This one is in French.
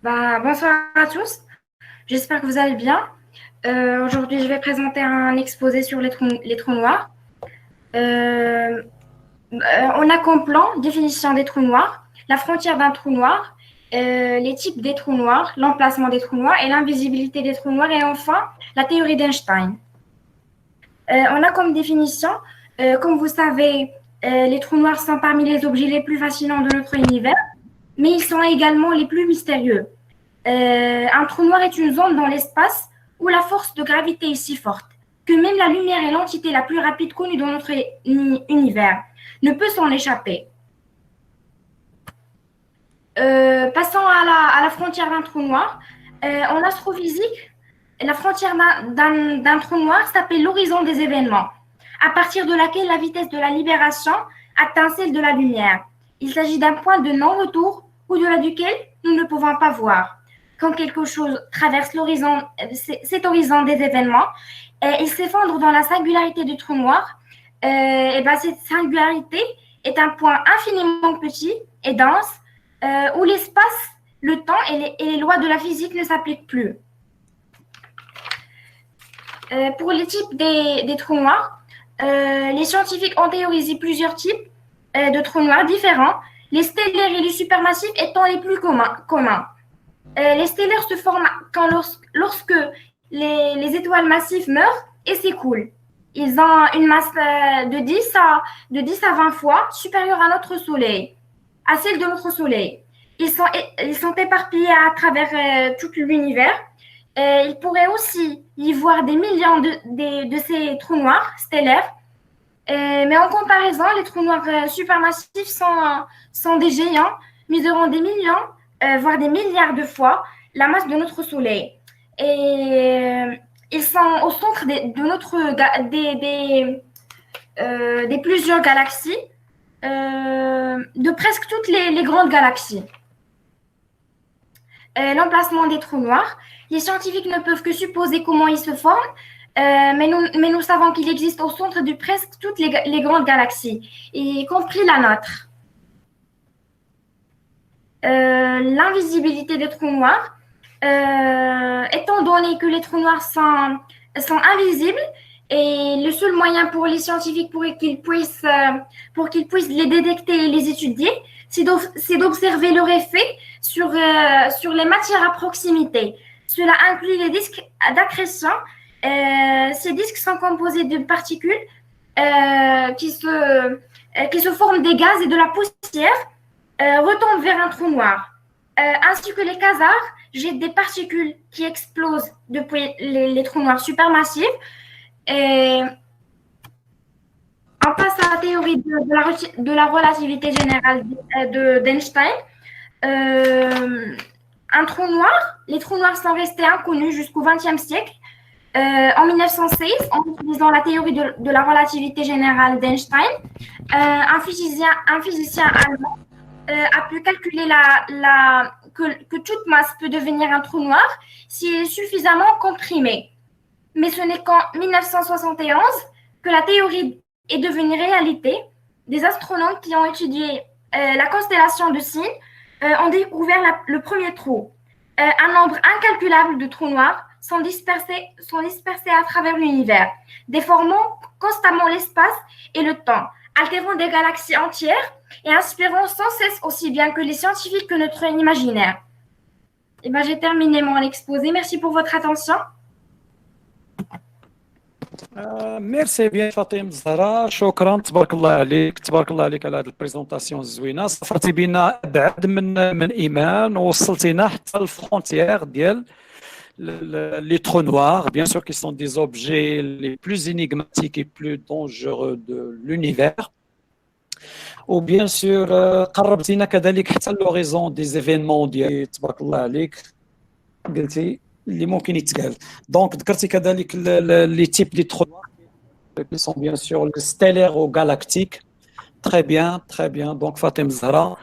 Bonsoir à tous, j'espère que vous allez bien. Aujourd'hui, je vais présenter un exposé sur les trous noirs. Euh, on a comme plan définition des trous noirs, la frontière d'un trou noir, les types des trous noirs, l'emplacement des trous noirs et l'invisibilité des trous noirs et enfin la théorie d'Einstein. On a comme définition, comme vous savez, les trous noirs sont parmi les objets les plus fascinants de notre univers, mais ils sont également les plus mystérieux. Un trou noir est une zone dans l'espace où la force de gravité est si forte que même la lumière est l'entité la plus rapide connue dans notre univers ne peut s'en échapper. Passons à la frontière d'un trou noir. En astrophysique, la frontière d'un trou noir s'appelle l'horizon des événements, à partir de laquelle la vitesse de la libération atteint celle de la lumière. Il s'agit d'un point de non-retour au-delà duquel nous ne pouvons pas voir. Quand quelque chose traverse l'horizon, cet horizon des événements, il s'effondre dans la singularité du trou noir. Cette singularité est un point infiniment petit et dense où l'espace, le temps et les lois de la physique ne s'appliquent plus. Pour les types des trous noirs, les scientifiques ont théorisé plusieurs types de trous noirs différents, les stellaires et les supermassifs étant les plus communs. Les stellaires se forment lorsque les étoiles massives meurent et s'écoulent. Ils ont une masse de 10 à 20 fois supérieure à notre Soleil, à celle de notre Soleil. Ils sont éparpillés à travers tout l'univers. Il pourrait aussi y voir des millions de ces trous noirs stellaires. Mais en comparaison, les trous noirs supermassifs sont des géants mesurant des millions, voire des milliards de fois la masse de notre Soleil. Et ils sont au centre des plusieurs galaxies, de presque toutes les grandes galaxies. L'emplacement des trous noirs. Les scientifiques ne peuvent que supposer comment ils se forment, mais nous savons qu'il existe au centre de presque toutes les grandes galaxies, y compris la nôtre. L'invisibilité des trous noirs. Étant donné que les trous noirs sont invisibles, et le seul moyen pour les scientifiques pour qu'ils puissent les détecter et les étudier, c'est d'observer leur effet sur les matières à proximité. Cela inclut les disques d'accrétion. Ces disques sont composés de particules qui se forment des gaz et de la poussière, retombent vers un trou noir. Ainsi que les quasars jettent des particules qui explosent depuis les trous noirs supermassifs. Et on passe à la théorie de la relativité générale d'Einstein. Un trou noir, les trous noirs sont restés inconnus jusqu'au XXe siècle. En 1916, en utilisant la théorie de la relativité générale d'Einstein, un physicien allemand a pu calculer que toute masse peut devenir un trou noir si elle est suffisamment comprimée. Mais ce n'est qu'en 1971 que la théorie est devenue réalité. Des astronomes qui ont étudié la constellation de Cygnes ont découvert le premier trou. Un nombre incalculable de trous noirs sont dispersés à travers l'univers, déformant constamment l'espace et le temps, altérant des galaxies entières et inspirant sans cesse aussi bien que les scientifiques que notre imaginaire. J'ai terminé mon exposé. Merci pour votre attention. ميرسي بيان فاطمه الزهراء، شكرا، تبارك الله عليك، تبارك الله عليك على هذه البريزونطاسيون الزوينه. صفرتي بينا ابعد من ايمان، ووصلتينا حتى الفرونتيير ديال les trous noirs, bien sûr, qui sont des objets les plus énigmatiques et plus dangereux de l'univers. Ou bien sûr, قربتينا كذلك حتى l'horizon des événements ديال تبارك الله عليك قلتي اللي ممكن يتقال. دونك ذكرتي كذلك les types des trous noirs qui sont bien sûr les stellaires ou galactiques. Très bien, très bien. Donc Fatem Zahra,